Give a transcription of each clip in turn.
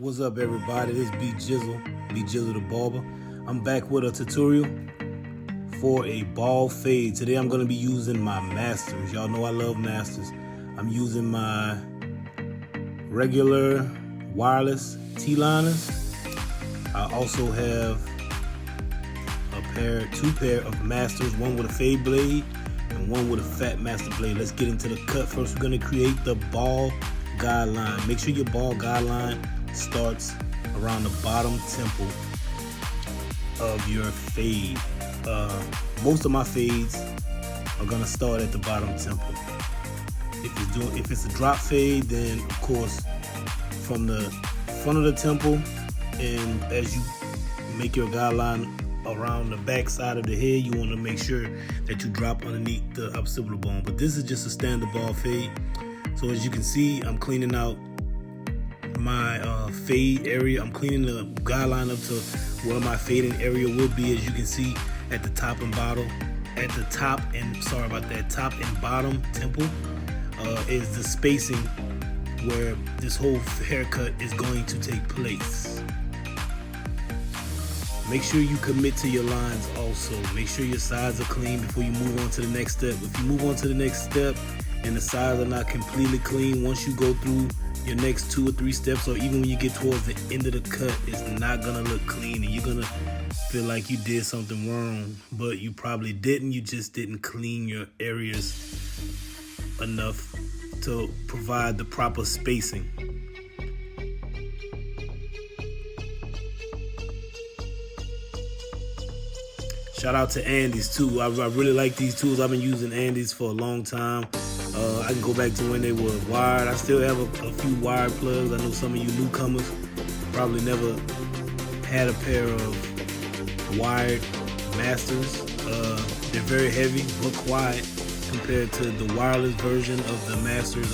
What's up, everybody? This is B Jizzle the Barber. I'm back with a tutorial for a ball fade. Today I'm going to be using my Masters. Y'all know I love Masters. I'm using my regular wireless T-liners. I also have two pair of Masters, one with a fade blade and one with a fat master blade. Let's get into the cut. First, we're going to create the ball guideline. Make sure your ball guideline starts around the bottom temple of your fade. Most of my fades are gonna start at the bottom temple. If it's a drop fade, then of course from the front of the temple, and as you make your guideline around the back side of the head, you want to make sure that you drop underneath the occipital bone. But this is just a standard ball fade. So as you can see, I'm cleaning out my fade area. I'm cleaning the guideline up to where my fading area will be. As you can see, at the top and bottom, top and bottom temple is the spacing where this whole haircut is going to take place. Make sure you commit to your lines also. Make sure your sides are clean before you move on to the next step. If you move on to the next step and the sides are not completely clean, once you go through your next 2 or 3 steps, or even when you get towards the end of the cut, it's not gonna look clean and you're gonna feel like you did something wrong, but you probably didn't. You just didn't clean your areas enough to provide the proper spacing. Shout out to Andis too. I really like these tools. I've been using Andis for a long time. I can go back to when they were wired. I still have a few wired plugs. I know some of you newcomers probably never had a pair of wired Masters. They're very heavy but quiet compared to the wireless version of the Masters.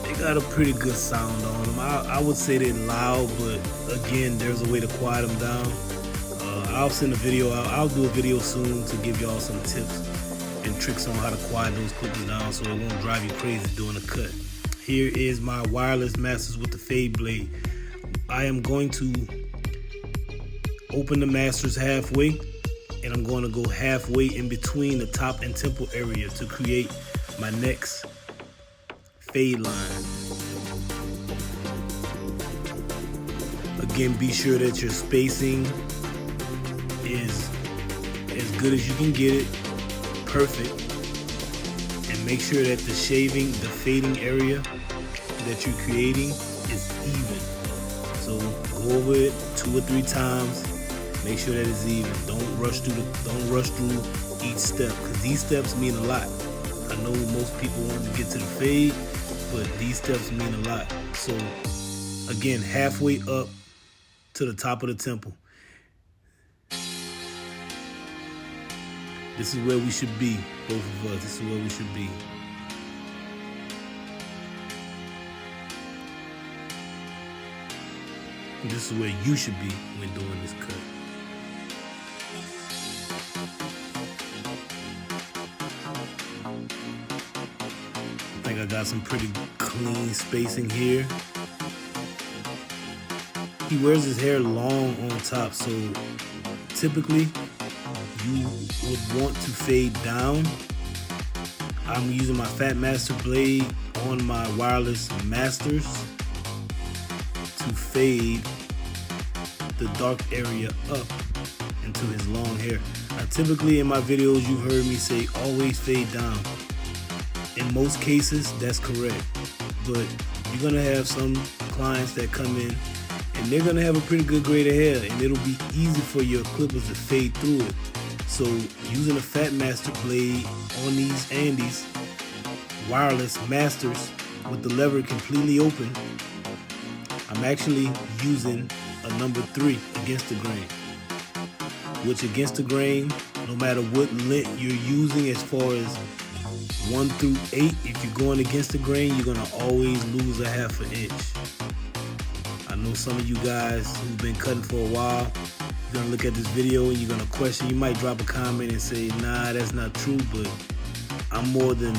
They got a pretty good sound on them. I would say they're loud, but again, there's a way to quiet them down. I'll send a video out. I'll do a video soon to give y'all some tips and tricks on how to quiet those clippers down so it won't drive you crazy doing a cut. Here is my wireless Masters with the fade blade. I am going to open the Masters halfway, and I'm going to go halfway in between the top and temple area to create my next fade line. Again, be sure that your spacing is as good as you can get it, perfect, and make sure that the fading area that you're creating is even. So go over it 2 or 3 times, make sure that it's even. Don't rush through each step, because these steps mean a lot. I know most people want to get to the fade, but these steps mean a lot. So again, halfway up to the top of the temple. This is where we should be, both of us. This is where we should be. This is where you should be when doing this cut. I think I got some pretty clean spacing here. He wears his hair long on top, so typically you would want to fade down. I'm using my fat master blade on my wireless Masters to fade the dark area up into his long hair. Now, typically in my videos, you've heard me say always fade down. In most cases, that's correct, but you're gonna have some clients that come in and they're gonna have a pretty good grade of hair, and it'll be easy for your clippers to fade through it. So using a fat master blade on these Andis wireless Masters with the lever completely open, I'm actually using a number 3 against the grain. Which against the grain, no matter what length you're using, as far as 1 through 8, if you're going against the grain, you're gonna always lose a ½ an inch. I know some of you guys who've been cutting for a while, you're gonna look at this video and you're gonna question. You might drop a comment and say, nah, that's not true, but I'm more than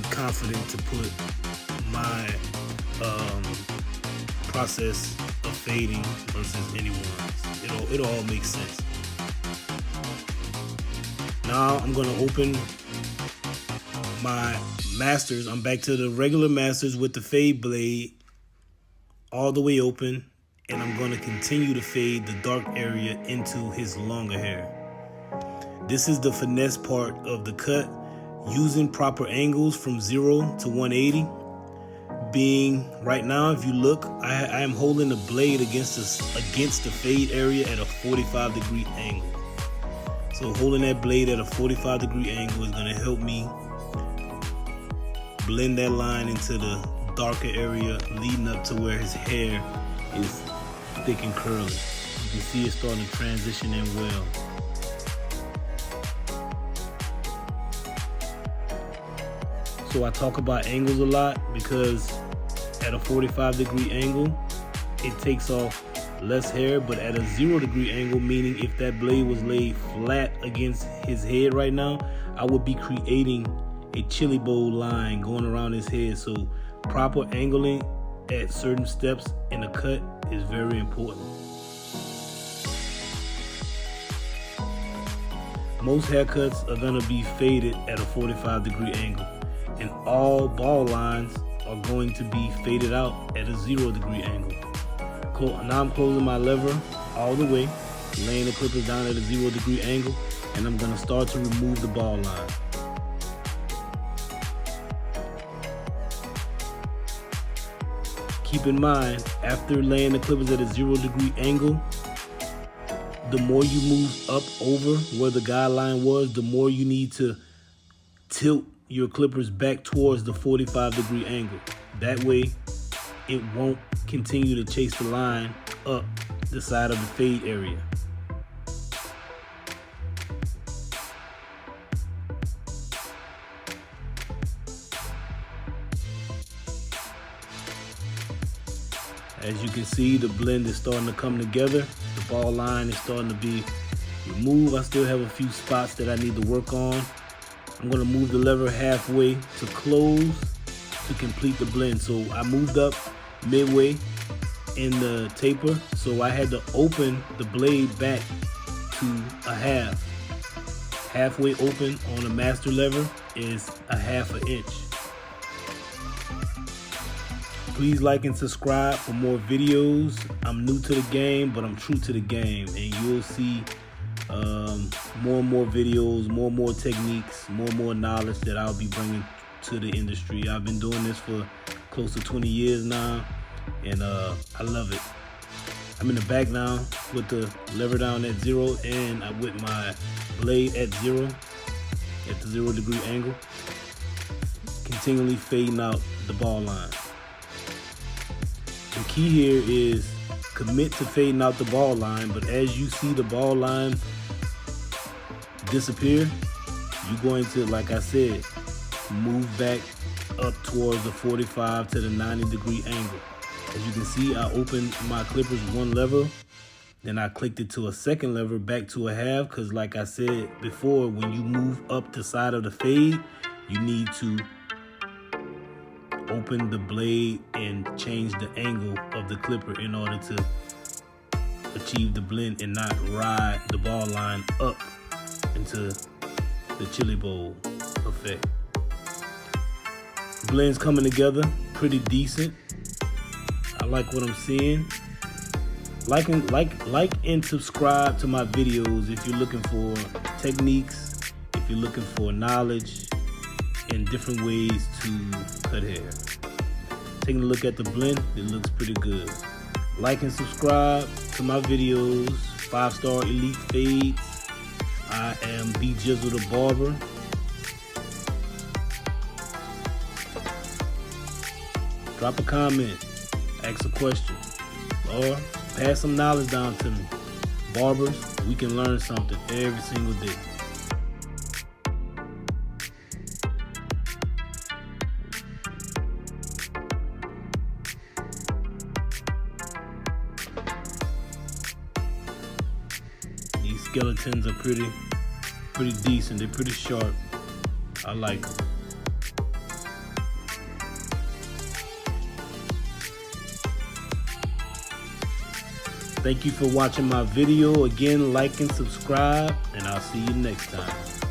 confident to put my process of fading versus anyone's. It all makes sense. Now I'm gonna open my Masters. I'm back to the regular Masters with the fade blade all the way open, and I'm gonna continue to fade the dark area into his longer hair. This is the finesse part of the cut, using proper angles from 0 to 180. Being right now, if you look, I am holding the blade against the fade area at a 45-degree angle. So holding that blade at a 45-degree angle is gonna help me blend that line into the darker area leading up to where his hair is thick and curly. You can see it's starting to transition in well. So I talk about angles a lot because at a 45-degree angle, it takes off less hair, but at a 0-degree angle, meaning if that blade was laid flat against his head right now, I would be creating a chili bowl line going around his head. So proper angling at certain steps in the cut is very important. Most haircuts are gonna be faded at a 45-degree angle, and all ball lines are going to be faded out at a 0-degree angle. Now I'm closing my lever all the way, laying the clippers down at a 0-degree angle, and I'm gonna start to remove the ball line. Keep in mind, after laying the clippers at a 0-degree angle, the more you move up over where the guideline was, the more you need to tilt your clippers back towards the 45-degree angle. That way, it won't continue to chase the line up the side of the fade area. As you can see, the blend is starting to come together. The ball line is starting to be removed. I still have a few spots that I need to work on. I'm gonna move the lever halfway to close to complete the blend. So I moved up midway in the taper, so I had to open the blade back to a half. Halfway open on a master lever is a 1/2 inch. Please like and subscribe for more videos. I'm new to the game, but I'm true to the game, and you'll see more and more videos, more and more techniques, more and more knowledge that I'll be bringing to the industry. I've been doing this for close to 20 years now, and I love it. I'm in the back now with the lever down at 0, and I'm with my blade at 0, at the 0-degree angle, continually fading out the ball line. The key here is commit to fading out the ball line, but as you see the ball line disappear, you're going to, like I said, move back up towards the 45 to the 90-degree angle. As you can see, I opened my clippers one lever, then I clicked it to a second lever back to a 1/2, because like I said before, when you move up the side of the fade, you need to open the blade and change the angle of the clipper in order to achieve the blend and not ride the ball line up into the chili bowl effect. Blend's coming together pretty decent. I like what I'm seeing. Like and subscribe to my videos if you're looking for techniques, if you're looking for knowledge and different ways to cut hair. Taking a look at the blend, it looks pretty good. Like and subscribe to my videos, 5-star elite fades. I am B Jizzle the Barber. Drop a comment, ask a question, or pass some knowledge down to me. Barbers, we can learn something every single day. These skeletons are pretty decent. They're pretty sharp. I like them. Thank you for watching my video. Again, like and subscribe, and I'll see you next time.